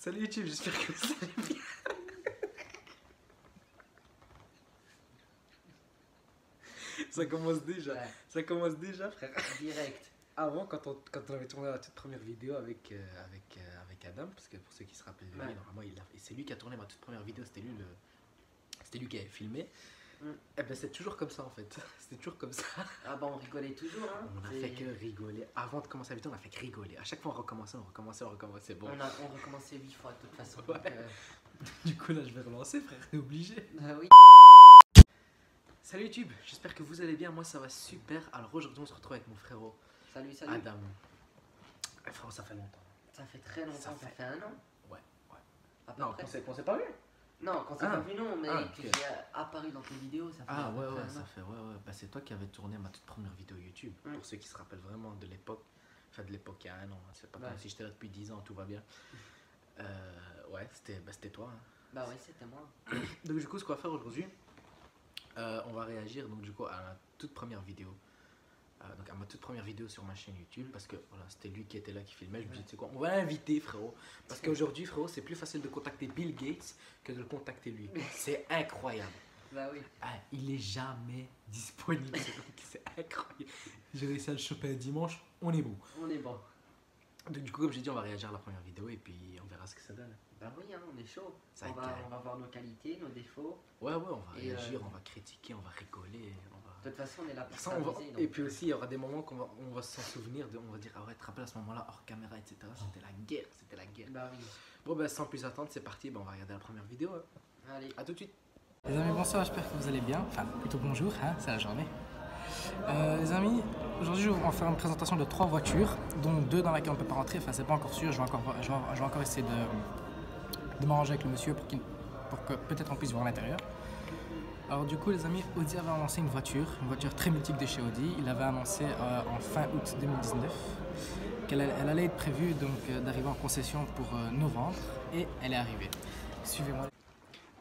Salut YouTube, j'espère que vous allez bien. Ça commence déjà, frère. Direct. Avant, quand on avait tourné la toute première vidéo avec Adam, parce que pour ceux qui se rappellent de lui, Ouais. normalement, c'est lui qui a tourné ma toute première vidéo, c'était lui qui avait filmé. Et ben c'est toujours comme ça en fait, c'était toujours comme ça. Ah bah on rigolait toujours hein. On a fait que rigoler. Avant de commencer la vidéo, on a fait que rigoler. À chaque fois on recommençait. Bon. On recommençait 8 fois de toute façon. Ouais. Donc, Du coup là je vais relancer frère, t'es obligé. bah oui. Salut YouTube, j'espère que vous allez bien, moi ça va super. Alors aujourd'hui on se retrouve avec mon frérot Salut. Adam. Frérot ça fait longtemps. Ça fait très longtemps, ça fait un an. Ouais. À peu Non, près. qu'on s'est pas vu. Non, quand c'est pas vu non, mais ok. que j'ai apparu dans tes vidéos, ça fait Ah à peu ouais, près un ça an. fait, Bah c'est toi qui avais tourné ma toute première vidéo YouTube. Pour ceux qui se rappellent vraiment de l'époque. Enfin de l'époque il y a un an, hein. C'est pas comme si j'étais là depuis 10 ans, tout va bien. Ouais, c'était toi. Hein. Bah oui, c'était moi. Donc du coup ce qu'on va faire aujourd'hui, on va réagir donc du coup à la toute première vidéo. Donc à ma toute première vidéo sur ma chaîne YouTube, parce que voilà, c'était lui qui était là, qui filmait. Je me dis, tu sais quoi, on va l'inviter, frérot. Parce qu'aujourd'hui, frérot, c'est plus facile de contacter Bill Gates que de le contacter lui. C'est incroyable. Bah oui. Ah, il est jamais disponible. C'est incroyable. J'ai réussi à le choper un dimanche, on est bon. On est bon. Donc du coup, comme j'ai dit, on va réagir à la première vidéo et puis on verra ce que ça donne. Bah oui, hein, on est chaud. Ça On va être va voir nos qualités, nos défauts. Ouais, on va Et, réagir, on va critiquer, on va rigoler. De toute façon, on est là pour Ça, s'amuser. et puis aussi, il y aura des moments on va s'en souvenir, on va dire, ah ouais, tu te rappelles à ce moment-là, hors caméra, etc. C'était la guerre. Bah oui. Bon, bah sans plus attendre, c'est parti, on va regarder la première vidéo. Hein. Allez. À tout de suite. Les amis, bonsoir, j'espère que vous allez bien. Enfin, plutôt bonjour, hein, c'est la journée. Les amis, aujourd'hui, on va faire une présentation de 3 voitures, dont 2 dans lesquelles on ne peut pas rentrer. Enfin, c'est pas encore sûr, je vais encore essayer de m'arranger avec le monsieur pour que peut-être on puisse voir l'intérieur. Alors du coup les amis, Audi avait annoncé une voiture très mythique de chez Audi. Il avait annoncé en fin août 2019 qu'elle allait être prévue d'arriver en concession pour novembre, et elle est arrivée. Suivez-moi.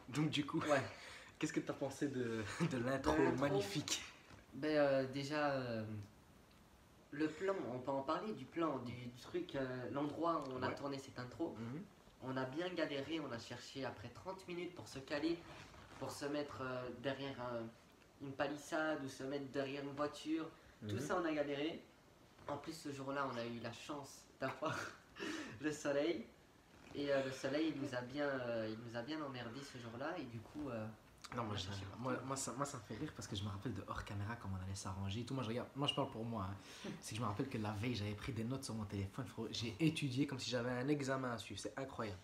Donc du coup, Ouais. qu'est-ce que tu as pensé de l'intro De l'intro. magnifique? Ben déjà, le plan, on peut en parler du plan, du truc, l'endroit où on a Ouais. tourné cette intro. Mhm. On a bien galéré, on a cherché après 30 minutes pour se caler, pour se mettre derrière une palissade ou se mettre derrière une voiture. Tout ça on a galéré. En plus ce jour-là on a eu la chance d'avoir le soleil. Et le soleil il nous a bien emmerdé ce jour-là et du coup... Non, moi, ça me fait rire parce que je me rappelle de hors caméra comment on allait s'arranger. Tout, moi je parle pour moi. Hein. C'est que je me rappelle que la veille j'avais pris des notes sur mon téléphone. J'ai étudié comme si j'avais un examen à suivre. C'est incroyable.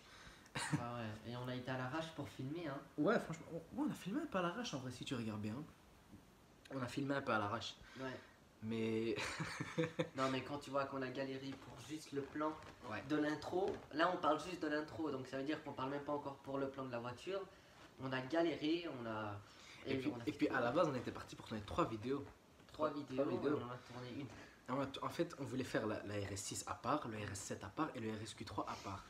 Bah ouais. Et on a été à l'arrache pour filmer. Hein. Ouais, franchement, on a filmé un peu à l'arrache en vrai, si tu regardes bien. On a filmé un peu à l'arrache. Ouais. Mais. Non mais quand tu vois qu'on a galéré pour juste le plan Ouais. de l'intro, là on parle juste de l'intro, donc ça veut dire qu'on parle même pas encore pour le plan de la voiture. On a galéré, Et puis à la base, on était parti pour tourner 3 vidéos. 3 vidéos, vidéos. on en a tourné une. En fait, on voulait faire la RS6 à part, le RS7 à part et le RSQ3 à part.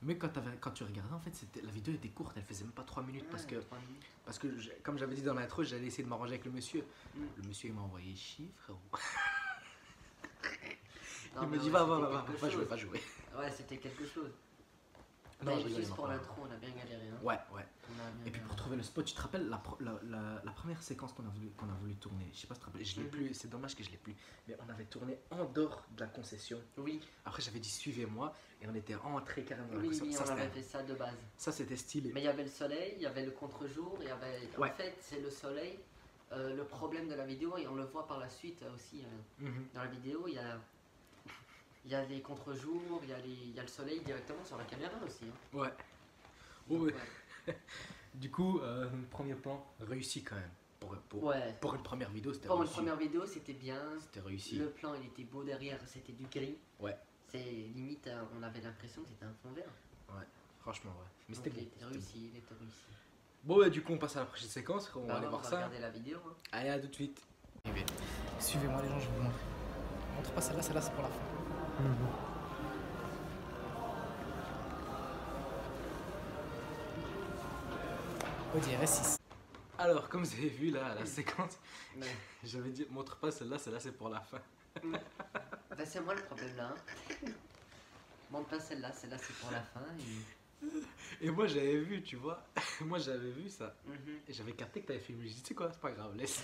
Mais quand tu regardais, en fait, la vidéo était courte, elle faisait même pas 3 minutes parce que, 3 minutes. comme j'avais dit dans l'intro, j'allais essayer de m'arranger avec le monsieur. Mm. Le monsieur, il m'a envoyé chier, frérot. Non, Il mais me dit, ouais, va c'était jouer. Ouais, c'était quelque chose. Non, Mais je rigole, juste non, pour pas. l'intro, on a bien galéré. Hein. Ouais. On a bien Et puis pour trouver le spot, tu te rappelles la première séquence qu'on a voulu tourner, je sais pas si tu te rappelles, je l'ai plus, c'est dommage que je l'ai plus, mais on avait tourné en dehors de la concession. Oui, Après j'avais dit suivez-moi et on était rentré carrément dans la oui, concession. on avait fait ça de base. Ça c'était stylé. Mais il y avait le soleil, il y avait le contre-jour, il y avait... Ouais. En fait, c'est le soleil, le problème de la vidéo, et on le voit par la suite aussi. Mhm. Dans la vidéo, il y a les contre-jours, il y a le soleil directement sur la caméra aussi. Hein. Ouais. Donc, Ouais. Du coup, premier plan réussi quand même. Ouais. Pour une première vidéo, c'était Pour une réussi. première vidéo, c'était bien. C'était réussi. Le plan, il était beau derrière, c'était du gris. Ouais. C'est limite, on avait l'impression que c'était un fond vert. Ouais, franchement, ouais. Mais Donc, c'était il beau. était réussi, il était réussi. Bon, ouais, du coup, on passe à la prochaine séquence. On va Bah, aller on voir va ça. regarder la vidéo. Hein. Allez, à tout de suite. Suivez-moi les gens, je vais vous montrer. Je montre pas celle-là c'est pour la fin. Audi RS6. Alors, comme vous avez vu là, la séquence, Ouais. j'avais dit montre pas celle-là c'est pour la fin. Bah, c'est moi le problème là. Hein. montre pas celle-là c'est pour la fin. Et moi j'avais vu, tu vois, moi j'avais vu ça. Mhm. Et j'avais capté que t'avais filmé. Je dis, tu sais quoi, c'est pas grave, laisse.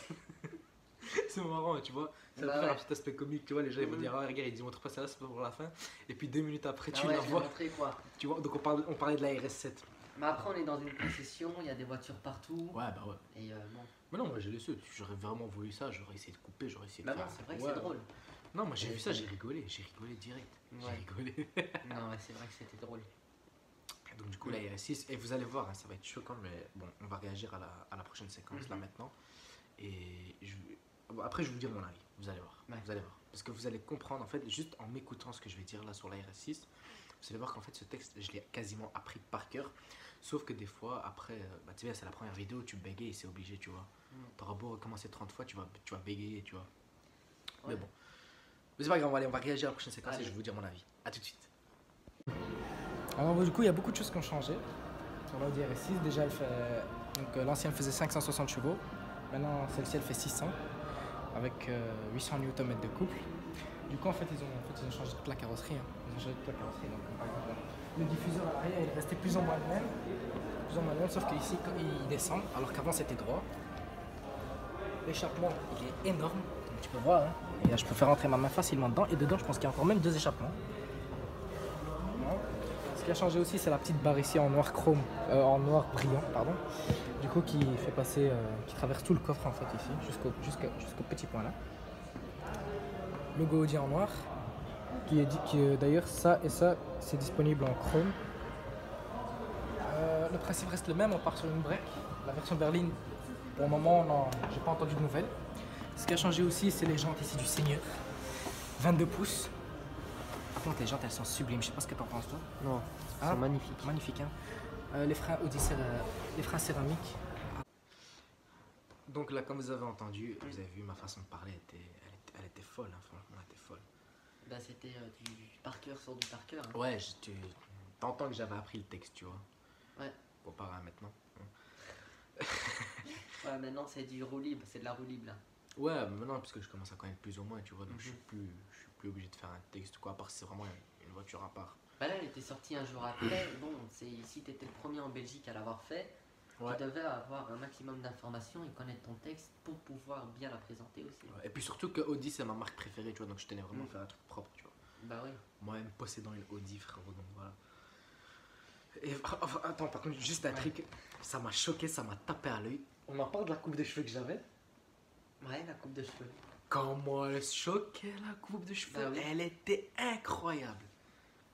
C'est marrant, tu vois. Ça Bah va faire ouais. un petit aspect comique, tu vois. Les gens ils vont Mhm. dire, ah, regarde, il dit, montre pas ça là, c'est pas pour la fin. Et puis 2 minutes après, Ah tu ouais, la je vais vois. montrer quoi. Tu vois, donc on parlait de la RS7. Mais après, on est dans une concession, il y a des voitures partout. Ouais, bah ouais. Et bon. Mais non, moi j'ai laissé. J'aurais vraiment voulu ça, j'aurais essayé de couper, j'aurais essayé de Bah non, faire. c'est vrai que Ouais. c'est drôle. Non, moi j'ai Et vu ça, c'est- j'ai rigolé direct. J'ai Ouais. rigolé. Non, ouais, c'est vrai que c'était drôle. Donc du coup la RS6, et vous allez voir, hein, ça va être choquant, mais bon, on va réagir à la prochaine séquence là Mhm. maintenant. Et bon, après je vais vous dire mon avis, vous allez voir. Ouais. Vous allez voir. Parce que vous allez comprendre, en fait, juste en m'écoutant ce que je vais dire là sur la RS6, vous allez voir qu'en fait ce texte, je l'ai quasiment appris par cœur. Sauf que des fois, après, bah, tu sais, c'est la première vidéo, tu bégayes et c'est obligé, tu vois. T'auras beau recommencer 30 fois, tu vas bégayer, tu vois. Mais Ouais. bon. Mais c'est pas grave, allez, on va réagir à la prochaine séquence et Allez. je vais vous dire mon avis. A tout de suite. Alors du coup, il y a beaucoup de choses qui ont changé sur l'Audi RS6. Déjà, elle fait... donc l'ancienne faisait 560 chevaux. Maintenant, celle-ci, elle fait 600 avec 800 Nm de couple. Du coup, en fait, ils ont changé toute la carrosserie. Hein. Ils ont changé toute la carrosserie. Donc, par exemple, le diffuseur à l'arrière, il est resté plus ou moins le même. Plus ou moins le même, sauf qu'ici, il descend, alors qu'avant, c'était droit. L'échappement, il est énorme. Donc, tu peux voir, hein. Et là, je peux faire rentrer ma main facilement dedans. Et dedans, je pense qu'il y a encore même 2 échappements. Voilà. Ce qui a changé aussi, c'est la petite barre ici en noir chrome, en noir brillant, pardon. Du coup, qui fait passer, qui traverse tout le coffre en fait ici, jusqu'au petit point là. Logo Audi en noir, qui est dit que d'ailleurs ça et ça, c'est disponible en chrome. Le principe reste le même, on part sur une break. La version berline, pour le moment, j'ai pas entendu de nouvelles. Ce qui a changé aussi, c'est les jantes ici du Seigneur, 22 pouces. Par contre, les jantes, elles sont sublimes. Je sais pas ce que t'en penses, toi. Non, Ah, c'est magnifique. Magnifique, hein. Les freins Audi, les freins céramiques. Donc là, comme vous avez entendu, vous avez vu ma façon de parler, elle était folle, hein, franchement, elle était folle. Bah, c'était du par cœur sur du par cœur. Hein. Ouais, t'entends que j'avais appris le texte, tu vois. Ouais. Comparé à maintenant. Ouais, maintenant c'est du roue libre, c'est de la roue libre là. Ouais, maintenant, parce que je commence à connaître plus ou moins, tu vois, donc je Mhm. suis plus obligé de faire un texte, quoi, à part si c'est vraiment une voiture à part. Bah là, elle était sortie un jour après. Bon, si t'étais le premier en Belgique à l'avoir fait, Ouais. tu devais avoir un maximum d'informations et connaître ton texte pour pouvoir bien la présenter aussi. Ouais. Et puis surtout que Audi, c'est ma marque préférée, tu vois, donc je tenais vraiment à Mm. faire un truc propre, tu vois. Bah oui. Moi-même possédant une Audi, frérot, donc voilà. Et enfin, attends, par contre, juste un truc, ça m'a choqué, ça m'a tapé à l'œil. On en parle de la coupe de cheveux que j'avais. Ouais, la coupe de cheveux. Comment elle choquait la coupe de cheveux, Bah oui. elle était incroyable.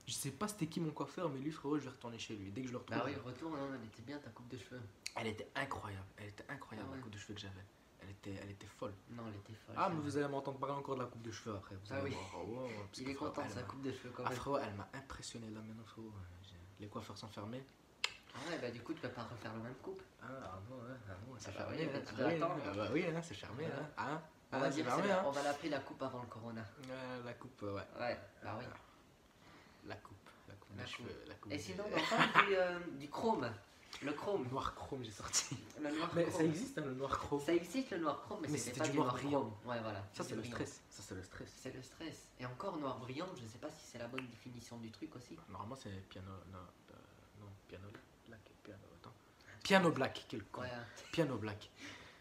Je sais pas c'était qui mon coiffeur, mais lui, frérot, je vais retourner chez lui. Dès que je le retrouve, Bah oui, retourne, hein, elle était bien ta coupe de cheveux. elle était incroyable. Elle était incroyable, Ah ouais. la coupe de cheveux que j'avais. Elle était folle. Non, elle était folle. Ah, c'est mais vrai. vous allez m'entendre parler encore de la coupe de cheveux après. Vous Ah allez oui. voir. Oh, wow, parce Il que, est frérot, content de elle sa m'a- coupe de cheveux quand Ah, même. frérot, elle m'a impressionné là maintenant, frérot. Les coiffeurs sont fermés. Ah ouais, bah du coup, tu peux pas refaire la même coupe. Ah non, c'est Ah bah fermé. oui, hein. tu Ah dois oui, attendre. bah oui, hein, c'est fermé. Ouais. Hein. On Ah, va c'est dire que fermé. c'est la- Hein. on va l'appeler la coupe avant le corona. La coupe, ouais. Ouais, bah oui. La coupe La de coupe. cheveux. La coupe Et de- sinon, on parle du chrome. Le chrome. Noir chrome, j'ai sorti. Le noir Mais chrome. ça existe, hein, le noir chrome. Ça existe le noir chrome, mais, Mais c'était c'était pas du du noir noir brillant. chrome. Ouais, voilà. Ça, c'est le brillant. stress. Ça, c'est le stress. C'est le stress. Et encore noir brillant, je sais pas si c'est la bonne définition du truc aussi. Normalement, c'est piano. Non, piano black. Attends. Piano black, quel con. Ouais. Piano black.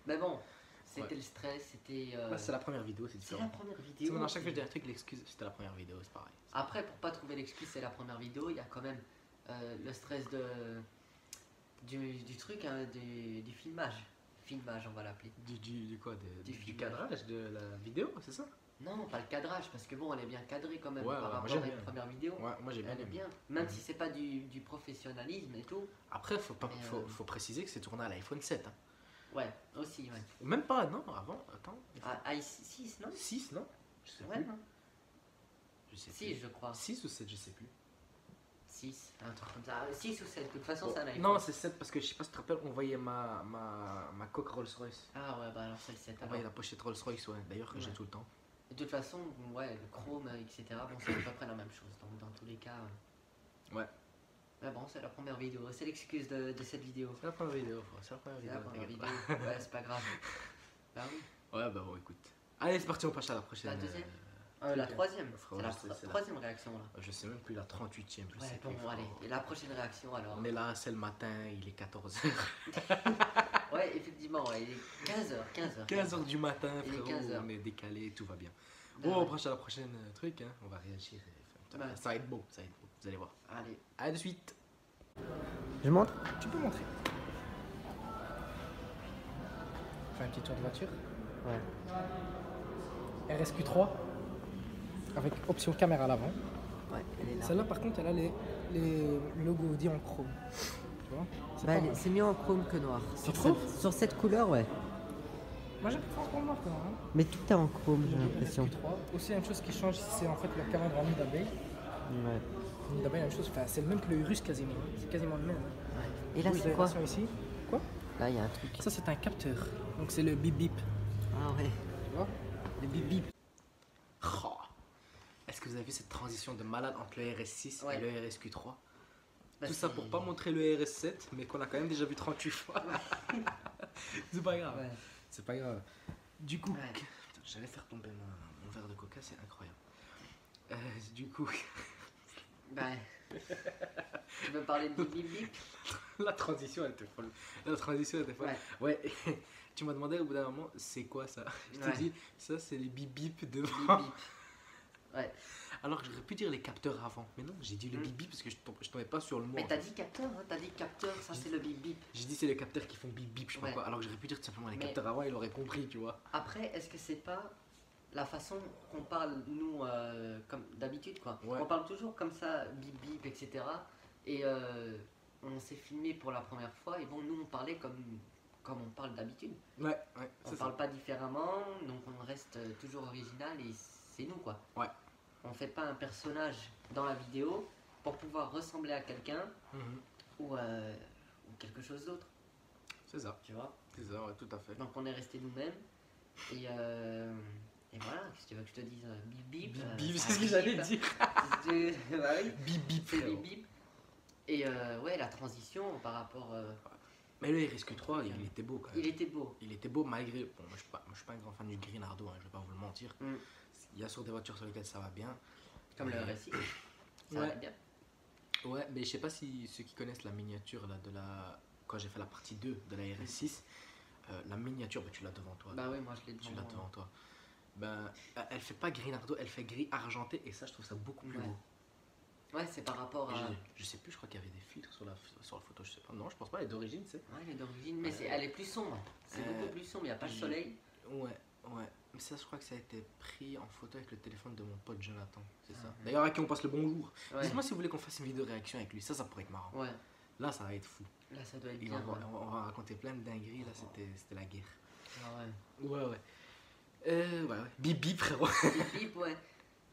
Mais bon, c'était Ouais. le stress, c'était. Là, c'est la première vidéo, c'est C'est différent. la première Tu sais, vidéo. moi, à chaque fois que aussi. je dis un truc, l'excuse, c'était la première vidéo, c'est pareil. Après, pour pas trouver l'excuse, c'est la première vidéo, il y a quand même le stress du truc, hein, du filmage. Filmage, on va l'appeler. Du quoi Du Du filmage. cadrage de la vidéo, c'est ça? Non, pas le cadrage, parce que bon, elle est bien cadrée quand même Ouais, par ouais, moi, rapport j'aime à une bien. première vidéo. Ouais, moi j'ai bien Elle est aimé. bien, même Mhm. si c'est pas du professionnalisme et tout. Après, faut Mais, faut préciser que c'est tourné à l'iPhone 7. Hein. Ouais, aussi, ouais. Ou même pas, non, avant, attends. Ah, i6, non 6, non? Je sais Ouais, plus. non. Je sais 6, je crois. 6 ou 7, je sais plus. 6, un truc comme ça. 6 ou 7, de toute façon, Bon, c'est un iPhone. non, c'est 7 parce que je sais pas si tu te rappelles, on voyait ma coque Rolls-Royce. Ah ouais, bah alors c'est le 7. On alors. voyait la pochette Rolls-Royce, ouais, d'ailleurs, que j'ai Ouais. tout le temps. De toute façon, ouais, le chrome, etc., bon, c'est à peu près la même chose. Donc, dans tous les cas. Ouais. Mais bon, c'est la première vidéo. C'est l'excuse de cette vidéo. C'est la première vidéo, frère, c'est la première C'est vidéo. la première vidéo. t'inquiète Ouais, c'est pas grave. Bah oui. pas. Ouais, bah bon, écoute. Allez, c'est parti, on passe à la prochaine. La deuxième La troisième. Frérot, C'est la je sais, c'est la- troisième réaction là. Je sais même plus la 38e. Je sais Ouais, plus, bon, allez. frérot. Et la prochaine réaction alors. On est là, c'est le matin, il est 14h. Ouais, effectivement, ouais, il est 15h. 15h. 15h du matin, Il est frérot. 15 heures. On est décalé, tout va bien. Ouais. Bon, on passe à la prochaine truc. Hein. On va réagir. Ouais. Ça va être beau, ça va être beau. Vous allez voir. Allez. À de suite. Je montre. Tu peux montrer. Fais un petit tour de voiture. Ouais. RSQ3 avec option caméra à l'avant. Ouais, elle est là. Celle-là, par contre, elle a les logos dits en chrome. Tu vois? C'est pas mal. C'est mieux en chrome que noir. Tu trouves? Sur cette couleur, ouais. Moi, j'ai préférence pour le noir quand même. Hein. Mais tout est en chrome, j'ai l'impression. RSQ3. Aussi, une chose qui change, c'est en fait le calandre en nid d'abeille. Ouais. Nid d'abeille, la même chose. Enfin, c'est le même que le Urus quasiment. Hein. C'est quasiment le même. Hein. Et là, Oui, c'est quoi? l'aération ici. Quoi? Là, il y a un truc. Ça, c'est un capteur. Donc, c'est le bip bip. Ah ouais. Tu vois? Le bip bip. Oh. Est-ce que vous avez vu cette transition de malade entre le RS6 Ouais. et le RSQ3? Bah, Tout ça pour pas montrer le RS7, mais qu'on a quand même déjà vu 38 fois. C'est pas grave. Ouais. C'est pas grave. Du coup, Ouais. putain, j'allais faire tomber mon verre de coca, c'est incroyable. Du coup, Bah. Tu veux parler de bip bip? la transition elle était folle. La transition elle était folle. Ouais. Ouais. Tu m'as demandé au bout d'un moment, c'est quoi ça? Je t'ai Ouais. dit, ça c'est les bip bip Bip devant. bip. Ouais. Alors que j'aurais pu dire les capteurs avant. Mais non, j'ai dit le bip bip parce que je tombais pas sur le mot. Mais en t'as fait. dit capteur, hein? T'as dit capteur, ça c'est le bip bip. J'ai dit c'est les capteurs qui font bip bip, je sais pas Ouais. quoi. Alors que j'aurais pu dire tout simplement les Mais- capteurs avant, il aurait compris, tu vois. Après, est-ce que c'est pas la façon qu'on parle, nous, comme d'habitude, quoi? Ouais. On parle toujours comme ça, bip bip, etc. Et on s'est filmé pour la première fois, et bon, nous, on parlait comme on parle d'habitude. Ouais, On c'est parle ça. pas différemment, donc on reste toujours original, et c'est nous, quoi. Ouais. On fait pas un personnage dans la vidéo pour pouvoir ressembler à quelqu'un Mhm. ou quelque chose d'autre, C'est ça, tu vois. c'est ça, ouais, tout à fait. Donc on est resté nous-mêmes. Et voilà, qu'est-ce que tu veux que je te dise? Bip bip. Bip bip, ça c'est ce que bip. j'allais dire. Bah oui, Bip bip, c'est frérot. bip bip. Et ouais, la transition par rapport. Mais le RSQ3, il était beau quand même. Il était beau. Il était beau malgré. Bon, moi je suis pas un grand fan du Greenardo, hein, je vais pas vous le mentir. Mm. Il y a sur des voitures sur lesquelles ça va bien. Comme le Mais- RSI. Ça Ouais. allait bien. Ouais, mais je sais pas si ceux qui connaissent la miniature là, de la. Quand j'ai fait la partie 2 de la RS6, la miniature, bah, tu l'as devant toi. Bah oui, moi je l'ai Tu devant l'as moi. devant toi. Ben, elle fait pas Greenardo, elle fait gris argenté et ça je trouve ça beaucoup plus Ouais. beau. Ouais, c'est par rapport à. Je sais plus, je crois qu'il y avait des filtres sur la photo, je sais pas. Non, je pense pas, elle est d'origine, c'est. Ouais, elle est d'origine, mais elle est plus sombre. C'est beaucoup plus sombre, il n'y a pas le j'ai- soleil. Ouais, ouais. Mais ça, je crois que ça a été pris en photo avec le téléphone de mon pote Jonathan. C'est ça. Ah, ouais. D'ailleurs, à qui on passe le bonjour. Ouais. Dites-moi si vous voulez qu'on fasse une vidéo réaction avec lui. Ça pourrait être marrant. Ouais, Là, ça va être fou. là ça doit être Il bien. va- Ouais. on va raconter plein de dingueries. Là, c'était la guerre. Ah ouais. Ouais, ouais. Ouais. Bip bip, frérot. Bip bip, ouais.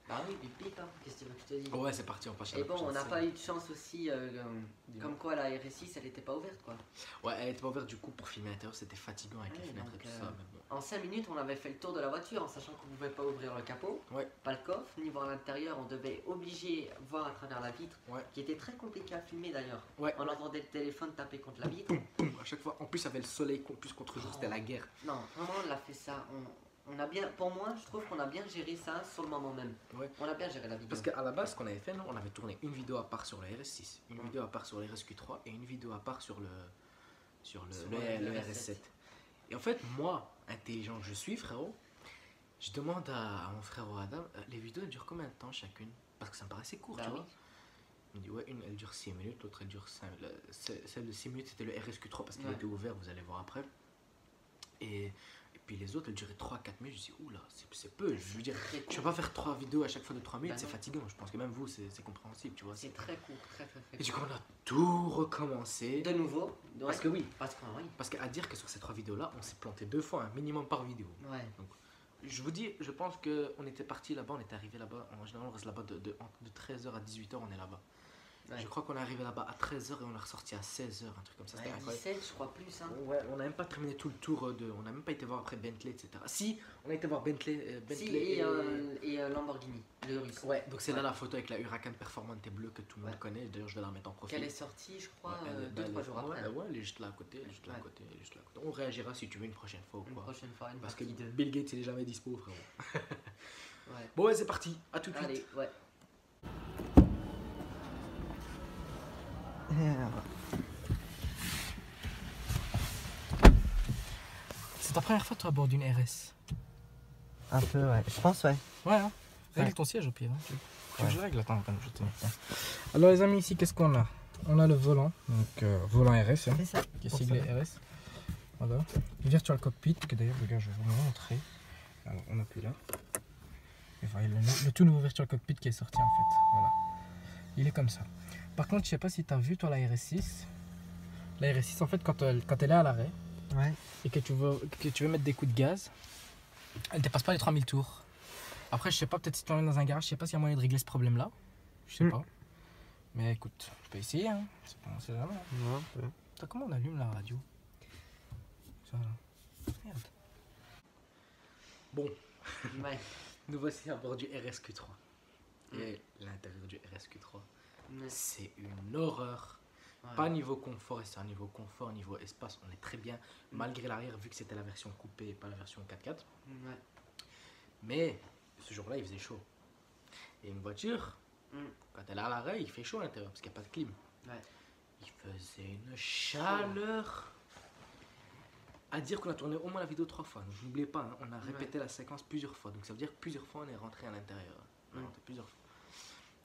Bah oui, bip bip, hein. Qu'est-ce que tu veux que je te dise? Ouais, c'est parti, on passe à Et la bon, on prochaine n'a scène. pas eu de chance aussi, Dis-moi. comme quoi la RS6 elle était pas ouverte quoi. Ouais, elle était pas ouverte du coup pour filmer à l'intérieur. C'était fatigant avec Ouais, les fenêtres et donc, tout ça. Mais bon. En 5 minutes, on avait fait le tour de la voiture en sachant qu'on pouvait pas ouvrir le capot, Ouais. pas le coffre, ni voir l'intérieur. On devait obligé voir à travers la vitre, Ouais. qui était très compliqué à filmer d'ailleurs. Ouais. On entendait le téléphone taper contre la vitre. Boum, à chaque fois. En plus, il y avait le soleil plus contre jour. C'était la guerre. Non, vraiment, on a fait ça. On a bien, pour moi, je trouve qu'on a bien géré ça sur le moment même. Ouais. On a bien géré la vidéo. Parce qu'à la base, ce qu'on avait fait, non, on avait tourné une vidéo à part sur le RS6, une vidéo à part sur le RSQ3 et une vidéo à part sur le RS7. Et en fait, moi, intelligent que je suis, frérot, je demande à mon frère Adam, les vidéos elles durent combien de temps chacune? Parce que ça me paraissait court, Bah tu oui. vois. Il me dit, ouais, une elle dure 6 minutes, l'autre elle dure 5. Celle de 6 minutes, c'était le RSQ3 parce qu'il Ouais. était ouvert, vous allez voir après. Et puis les autres, elles duraient 3-4 minutes. Je dis, oula, c'est peu. Je veux dire, Très tu court. vas pas faire 3 vidéos à chaque fois de 3 minutes, Bah c'est non. fatigant. Je pense que même vous, c'est compréhensible, tu vois. C'est très court, très très très Et du court. coup, on a tout recommencé. De nouveau, ouais. Parce que oui, Parce que oui. parce qu'à dire que sur ces 3 vidéos-là, on s'est planté 2 fois, un minimum par vidéo. Ouais. Je vous dis, je pense qu'on était parti là-bas, on était arrivé là-bas. En général, on reste là-bas de 13h à 18h, on est là-bas. Ouais. Je crois qu'on est arrivé là-bas à 13h et on est ressorti à 16h, un truc comme ça. C'était Ouais, incroyable. 17, je crois plus. Hein. Ouais, on n'a même pas terminé tout le tour on n'a même pas été voir après Bentley, etc. Si, on a été voir Bentley, Si, Bentley et Lamborghini, le russe. Ouais, donc c'est là Ouais. la photo avec la Huracan Performante bleue que tout le monde Ouais. connaît. D'ailleurs, je vais la remettre en profil. Qu'elle est sortie, je crois, Ouais, elle est- 2-3 elle est- jours après. Ouais, ouais, elle est juste là à côté, elle est juste là à Ouais. côté, elle est juste là à côté. On réagira si tu veux une prochaine fois ou Une quoi. prochaine fois, une Parce que partie 2. Bill Gates il est jamais dispo, frérot. Ouais. Bon, ouais, c'est parti. À tout de suite. Allez, ouais. C'est ta première fois toi à bord d'une RS? Un peu, ouais. Je pense, ouais. Ouais, hein. Règle Ouais. ton siège au pire. Hein. Tu veux Ouais. que je règle? Attends, je te mets. Alors les amis, ici qu'est-ce qu'on a? On a le volant, donc volant RS, hein, C'est ça. qui est Pour siglé ça. RS. Voilà. Le Virtual Cockpit, que d'ailleurs, les gars, je vais vous montrer. Alors, on appuie là. Et voilà, le tout nouveau Virtual Cockpit qui est sorti en fait. Voilà. Il est comme ça. Par contre, je sais pas si tu as vu toi la RS6. La RS6, en fait, quand elle est à l'arrêt Ouais. et que tu veux mettre des coups de gaz, elle dépasse pas les 3000 tours. Après, je sais pas, peut-être si tu l'emmènes dans un garage, je sais pas s'il y a moyen de régler ce problème là. Je sais pas. Mais écoute, je peux essayer, hein. C'est pas, on sait jamais. Ouais. Attends, comment on allume la radio? Ça, là. Merde. Bon, Ouais. nous voici à bord du RSQ3. Et l'intérieur du RSQ3, Ouais. c'est une horreur. Ouais. Pas niveau confort, et c'est un niveau confort, niveau espace, on est très bien. Malgré l'arrière, vu que c'était la version coupée et pas la version 4x4. Ouais. Mais ce jour-là, il faisait chaud. Et une voiture, Mm. quand elle est à l'arrêt, il fait chaud à l'intérieur parce qu'il n'y a pas de clim. Ouais. Il faisait une chaleur. À dire qu'on a tourné au moins la vidéo 3 fois. Donc n'oubliez pas, hein, on a répété la séquence plusieurs fois. Donc ça veut dire que plusieurs fois on est rentré à l'intérieur. On est Mm. rentré plusieurs fois.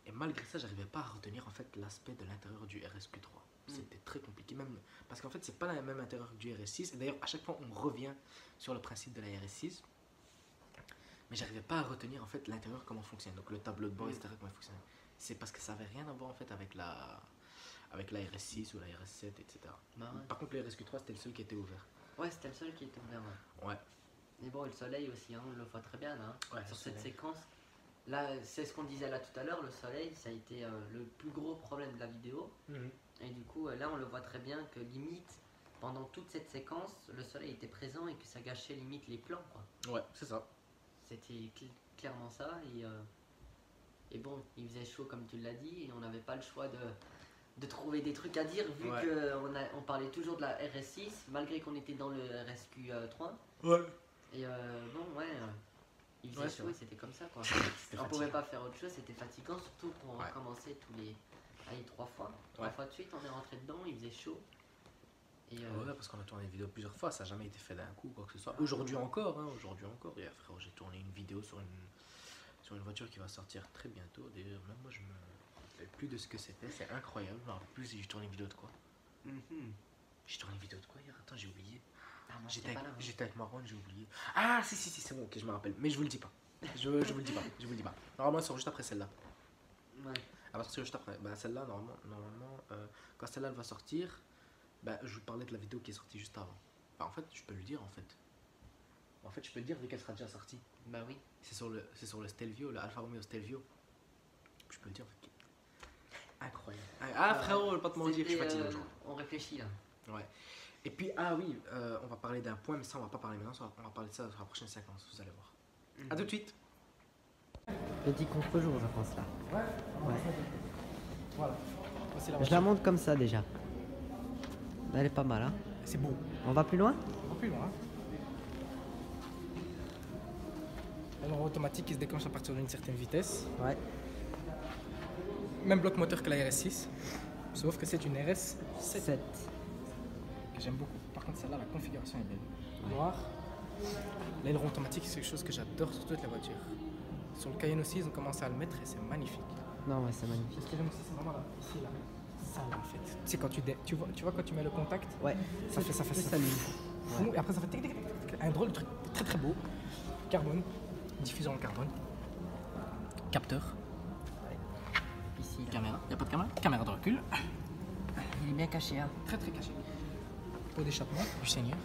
Et malgré ça, j'arrivais pas à retenir en fait l'aspect de l'intérieur du RSQ3. C'était très compliqué, même parce qu'en fait c'est pas le même intérieur que du RS6. Et d'ailleurs à chaque fois on revient sur le principe de la RS6. Mais j'arrivais pas à retenir en fait l'intérieur comment fonctionne. Donc le tableau de bord, etc. comment il fonctionne. C'est parce que ça avait rien à voir en fait avec la RS6 ou la RS7, etc. Bah ouais. Par contre le RSQ3 c'était le seul qui était ouvert. Ouais, c'était le seul qui était ouvert. Ouais. Ouais. Mais bon, et le soleil aussi, hein, on le voit très bien là. Hein, Ouais, sur le cette soleil. séquence. Là, c'est ce qu'on disait là tout à l'heure, le soleil, ça a été le plus gros problème de la vidéo. Et du coup, là, on le voit très bien que limite, pendant toute cette séquence, le soleil était présent et que ça gâchait limite les plans, quoi. Ouais, c'est ça. C'était clairement ça. Et bon, il faisait chaud comme tu l'as dit, et on n'avait pas le choix de trouver des trucs à dire, vu Ouais. qu'on parlait toujours de la RS6, malgré qu'on était dans le RSQ3. Ouais. Et bon, ouais, il faisait Ouais, c'est chaud vrai. et c'était comme ça, quoi. C'était On fatigant. pouvait pas faire autre chose, c'était fatigant, surtout pour Ouais. recommencer tous les. Allez, 3 fois. 3 Ouais. fois de suite, on est rentré dedans, il faisait chaud. Et Ouais, parce qu'on a tourné des vidéos plusieurs fois, ça n'a jamais été fait d'un coup, quoi que ce soit. Aujourd'hui encore, hein, aujourd'hui encore. Et frérot, j'ai tourné une vidéo sur une voiture qui va sortir très bientôt. D'ailleurs, même moi, je me rappelle plus de ce que c'était, c'est incroyable. Je me rappelle plus si j'ai tourné une vidéo de quoi. mhm. J'ai tourné une vidéo de quoi hier? Attends, j'ai oublié. Ah, moi, J'étais j'étais pas là. hein. avec Marwan, j'ai oublié. Ah, si, c'est bon, ok, je me rappelle. Mais je vous le dis pas. Je vous le dis pas. Je vous le dis pas. Normalement, elle sort juste après celle-là. Ouais. Elle va sortir juste après. Bah, celle-là, normalement quand celle-là elle va sortir, bah, je vous parlais de la vidéo qui est sortie juste avant. Bah, en fait, je peux le dire en fait. En fait, je peux le dire vu qu'elle sera déjà sortie. Bah oui. C'est sur le Stelvio, le Alfa Romeo Stelvio. Je peux le dire en fait. Incroyable. Ah, frérot, je vais pas te mentir, je suis C'était, fatigué aujourd'hui. on réfléchit là. Ouais. Et puis, ah oui, on va parler d'un point, mais ça, on va pas parler maintenant. On va parler de ça sur la prochaine séquence, vous allez voir. À tout de suite. Petit contre-jour, je pense là. Ouais. Voilà. Voici la Je la voiture. monte comme ça déjà. Elle est pas mal, hein. C'est beau. On va plus loin? On va plus loin. Aileron automatique qui se déclenche à partir d'une certaine vitesse. Ouais. Même bloc moteur que la RS6. Sauf que c'est une RS7 7. que j'aime beaucoup. Par contre, celle-là, la configuration est belle. Noir. L'aileron automatique, c'est quelque chose que j'adore sur toutes les voitures. Sur le Cayenne aussi, ils ont commencé à le mettre et c'est magnifique. Non, ouais, c'est magnifique. Ce que j'aime aussi, c'est vraiment là, ici, là. Ça, là, en fait. Tu sais, quand tu vois quand tu mets le contact, Ouais. ça fait ça. s'allume. Fou, et après, ça fait tic, tic, tic, tic. Un drôle de truc très très beau. Carbone. Diffuseur en carbone. Capteur. Ici, là. Caméra. Il n'y a pas de caméra. Caméra de recul. Il est bien caché, hein. Très très caché. Pot d'échappement du Seigneur.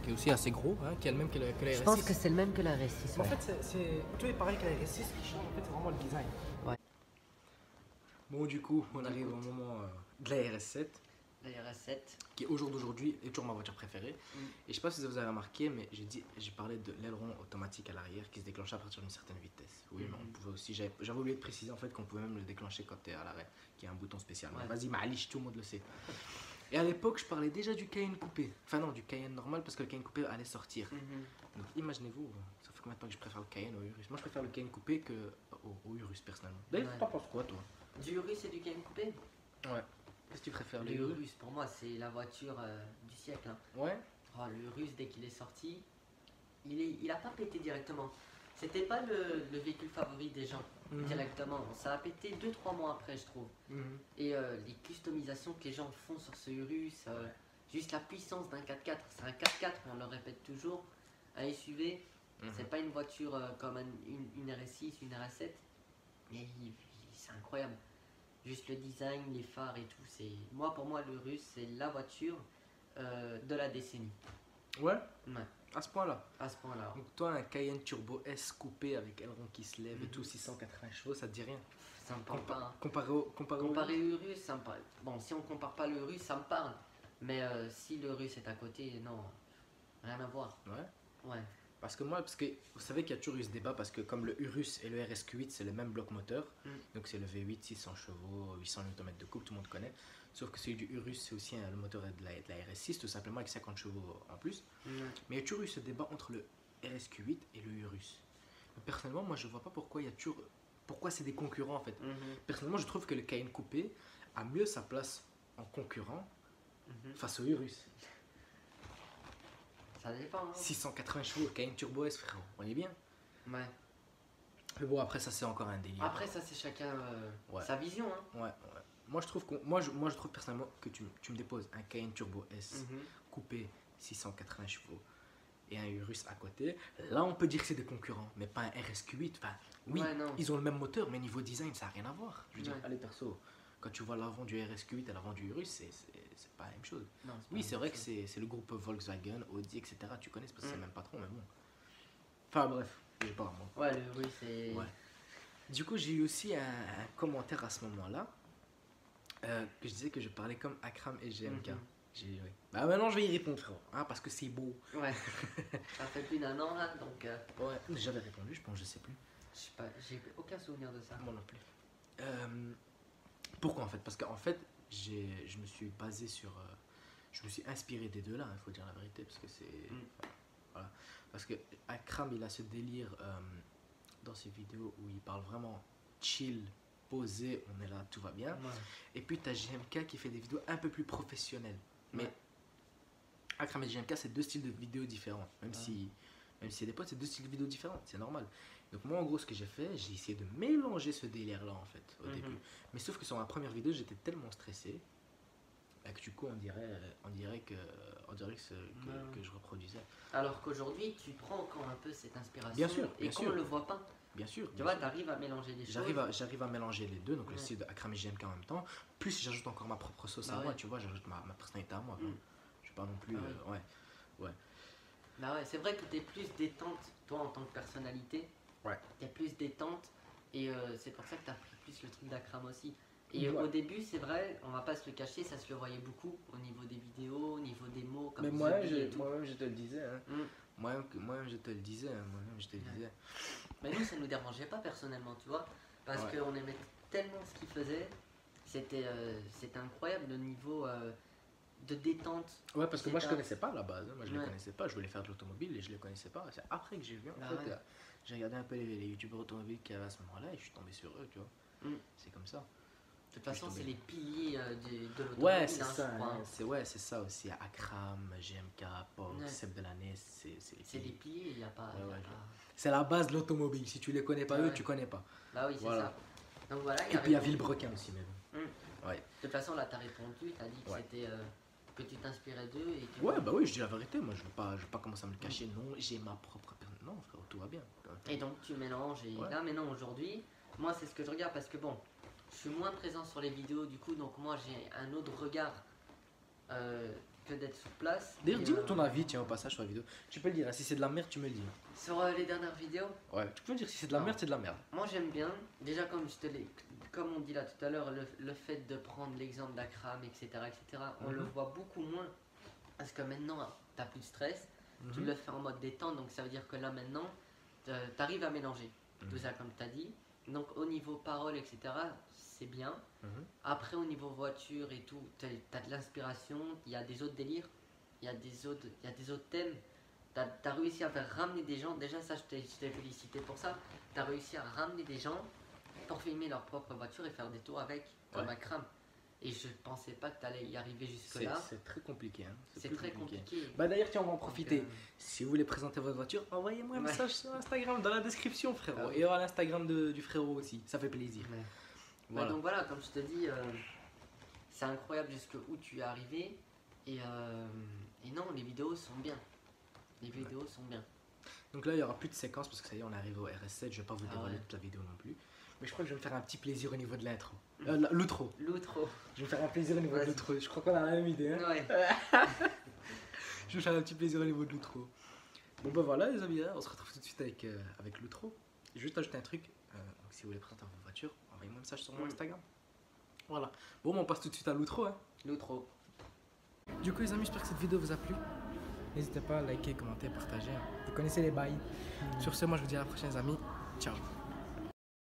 Qui est aussi assez gros, hein, qui est le même que la RS6. Je pense que c'est le même que la RS6. En ouais. fait, tout est pareil que la RS6, qui change en fait, c'est vraiment le design. Bon, du coup, on arrive au moment de la RS7, La RS7. qui au jour d'aujourd'hui est toujours ma voiture préférée. Et je sais pas si vous avez remarqué, mais j'ai parlé de l'aileron automatique à l'arrière qui se déclenchait à partir d'une certaine vitesse. Oui, mais on pouvait aussi, j'avais oublié de préciser en fait qu'on pouvait même le déclencher quand tu es à l'arrêt, qui est un bouton spécial. Mais Ouais. vas-y, Maalish, tout le monde le sait. Et à l'époque, je parlais déjà du Cayenne coupé. Enfin non, du Cayenne normal parce que le Cayenne coupé allait sortir. Donc imaginez-vous, ça fait combien de temps que je préfère le Cayenne au Urus. Moi, je préfère le Cayenne coupé au Urus, personnellement. D'ailleurs, Ouais. t'en penses quoi, toi? Du Urus et du Cayenne coupé. Ouais. Qu'est-ce que tu préfères, Le les Urus? Urus, pour moi, c'est la voiture du siècle. Hein. Ouais. Oh, le Urus, dès qu'il est sorti, il a pas pété directement. C'était pas le véhicule favori des gens Mhm. directement. Ça a pété 2-3 mois après, je trouve. Mhm. Et les customisations que les gens font sur ce Urus, juste la puissance d'un 4x4. C'est un 4x4, on le répète toujours. Un SUV, Mhm. c'est pas une voiture comme une RS6, une RS7. Mais c'est incroyable. Juste le design, les phares et tout. Pour moi, le Urus, c'est la voiture de la décennie. Ouais, Ouais, à ce point-là. à ce point-là. Donc, toi, un Cayenne Turbo S coupé avec aileron qui se lève et Mhm. tout, 680 chevaux, ça te dit rien? Ça me parle pas. Hein. Comparé au Comparer au Urus, ça me parle. Bon, si on compare pas le Urus, ça me parle. Mais si le Urus est à côté, non, rien à voir. Ouais. Ouais. Parce que vous savez qu'il y a toujours eu ce débat parce que comme le Urus et le RSQ8 c'est le même bloc moteur, donc c'est le V8 600 chevaux, 800 Nm de couple, tout le monde connaît. Sauf que celui du Urus c'est aussi le moteur de la RS6 tout simplement avec 50 chevaux en plus. Mais il y a toujours eu ce débat entre le RSQ8 et le Urus. Mais personnellement moi je vois pas pourquoi c'est des concurrents en fait. Personnellement je trouve que le Cayenne coupé a mieux sa place en concurrent face au Urus. Ça dépend. Hein. 680 chevaux, Cayenne Turbo S frérot, on est bien. Ouais. Mais bon après ça c'est encore un délire. Après, ça, c'est chacun Ouais. sa vision. Hein. Ouais, ouais. Moi je trouve moi je trouve personnellement que tu me déposes un Cayenne Turbo S coupé 680 chevaux et un Urus à côté, là on peut dire que c'est des concurrents, mais pas un RSQ8. Enfin, oui, Ouais, non. ils ont le même moteur, mais niveau design ça n'a rien à voir. Je veux dire, Ouais. allez perso, quand tu vois l'avant du RSQ8 et l'avant du Urus, c'est pas la même chose. Non, Oui, pas c'est la vrai même que chose. c'est le groupe Volkswagen, Audi, etc. Tu connais, c'est parce que c'est Mm. le même patron, mais bon. Enfin bref, j'ai pas vraiment. Ouais, le Urus, c'est. Ouais. Du coup, j'ai eu aussi un commentaire à ce moment-là que je disais que je parlais comme Akram et GMK. Mhm. Ouais. Bah maintenant je vais y répondre frérot, hein, parce que c'est beau. Ouais. Ça fait plus d'1 an là, donc Ouais, j'avais répondu, je pense, je sais plus. je sais pas, j'ai aucun souvenir de ça. Moi non plus. Pourquoi en fait? Parce qu'en fait, je me suis basé sur... je me suis inspiré des deux là, il faut dire la vérité, parce que c'est... Voilà. Parce que Akram, il a ce délire dans ses vidéos où il parle vraiment chill, posé, on est là, tout va bien. Ouais. Et puis tu as JMK qui fait des vidéos un peu plus professionnelles. Mais Ouais. Akram et JMK, c'est deux styles de vidéos différents. Même Ah. si c'est des potes, c'est deux styles de vidéos différents, c'est normal. Donc moi en gros ce que j'ai fait, j'ai essayé de mélanger ce délire là en fait au Mhm. début. Mais sauf que sur ma première vidéo j'étais tellement stressé bah, que du coup on dirait que je reproduisais. Alors qu'aujourd'hui, tu prends encore un peu cette inspiration. Bien sûr, Et bien qu'on sûr. le voit pas. Bien sûr. Tu bien vois, sûr. t'arrives à mélanger les choses. J'arrive à mélanger les deux, donc le Ouais. style de Akram et JMK en même temps. Plus j'ajoute encore ma propre sauce Bah à ouais. moi, tu vois, j'ajoute ma personnalité à moi. Enfin, Mm. je suis pas non plus. Ah ouais. Bah ouais, c'est vrai que t'es plus détente, toi, en tant que personnalité. Ouais. T'es plus détente. Et c'est pour ça que t'as pris plus le truc d'Akram aussi. Et Ouais. au début, c'est vrai, on va pas se le cacher, ça se le voyait beaucoup au niveau des vidéos, au niveau des mots. Comme Mais The moi-même, Bee et tout. moi-même, je te le disais. Hein. Mm. Moi-même, je te le disais. Hein. Moi-même, je te le Ouais. disais. Mais nous, ça nous dérangeait pas personnellement, tu vois. Parce Ouais. qu'on aimait tellement ce qu'il faisait. C'était incroyable le niveau de détente. Ouais, parce que moi, je C'est connaissais pas à la base. Hein. Moi, je les Ouais. connaissais pas. Je voulais faire de l'automobile et je les connaissais pas. C'est après que j'ai vu. En Ah fait, ouais. j'ai regardé un peu les youtubeurs automobiles qu'il y avait à ce moment-là et je suis tombé sur eux, tu vois. Mm. C'est comme ça. De toute façon, Je suis c'est tombé. les piliers de l'automobile. Ouais, c'est hein, ça. je crois, Hein. hein. C'est ça aussi. Akram, GMK, Pog, Ouais. Seb Delaney, c'est les C'est les piliers. piliers, il n'y a pas. Ouais, y a ouais, pas- C'est la base de l'automobile. Si tu les connais pas Ouais, eux, ouais. tu connais pas. Bah oui, c'est Voilà. ça. Donc voilà. Et puis il y a Villebrequin aussi, même. Ouais. De toute façon, là, t'as répondu, t'as dit que Ouais. c'était. Que tu t'inspirais d'eux et que. Ouais, bah oui, je dis la vérité. Moi, je vais pas commencer à me le cacher. Non, j'ai ma propre personne. Non, frère, tout va bien. Et donc tu mélanges. Et Ouais. là, maintenant, aujourd'hui, moi, c'est ce que je regarde parce que bon, je suis moins présent sur les vidéos du coup, donc moi, j'ai un autre regard que d'être sur place. D'ailleurs, Et, dis-nous ton avis, tiens, au passage sur la vidéo. Tu peux le dire, hein, si c'est de la merde, tu me le dis. Sur les dernières vidéos, Ouais, tu peux me dire si c'est de la Non. merde, c'est de la merde. moi, j'aime bien. Déjà, comme on dit là tout à l'heure, le fait de prendre l'exemple d'Akram, etc., on Mhm. le voit beaucoup moins parce que maintenant, t'as plus de stress. Tu Mhm. le fais en mode détente, donc ça veut dire que là maintenant, t'arrives à mélanger tout Mhm. ça comme tu as dit. Donc au niveau parole, etc., c'est bien. Mhm. Après au niveau voiture et tout, t'as de l'inspiration, il y a des autres délires, il y a des autres thèmes T'as réussi à faire ramener des gens, déjà ça je t'ai félicité pour ça, t'as réussi à ramener des gens pour filmer leur propre voiture et faire des tours avec comme un crâne. Et je pensais pas que t'allais y arriver jusque là. C'est très compliqué. Hein. C'est très compliqué. Bah d'ailleurs, tiens, on va en profiter. Donc, Si vous voulez présenter votre voiture, envoyez-moi un Ouais. message sur Instagram dans la description, frérot. Ah oui. Et il y aura l'Instagram du frérot aussi. Ça fait plaisir. ouais. Voilà. Bah, donc voilà, comme je te dis, c'est incroyable jusqu'où tu es arrivé. Et non, les vidéos sont bien. Les vidéos sont bien. Donc là, il n'y aura plus de séquences parce que ça y est, on est arrivé au RS7. Je vais pas vous Ah dévoiler ouais. toute la vidéo non plus. Mais je crois que je vais me faire un petit plaisir au niveau de l'intro. L'outro. L'outro. Je vais me faire un plaisir au niveau de Vas-y. l'outro. Je crois qu'on a la même idée. Hein. Ouais. Je vais me faire un petit plaisir au niveau de l'outro. Bon bah voilà les amis, hein, on se retrouve tout de suite avec l'outro. Juste ajouter un truc, donc si vous voulez présenter votre voiture, envoyez-moi un message sur mon Instagram. Voilà. Bon, on passe tout de suite à l'outro. Hein. L'outro. Du coup, les amis, j'espère que cette vidéo vous a plu. N'hésitez pas à liker, commenter, partager. Vous connaissez les bails. Sur ce, moi, je vous dis à la prochaine, les amis. Ciao.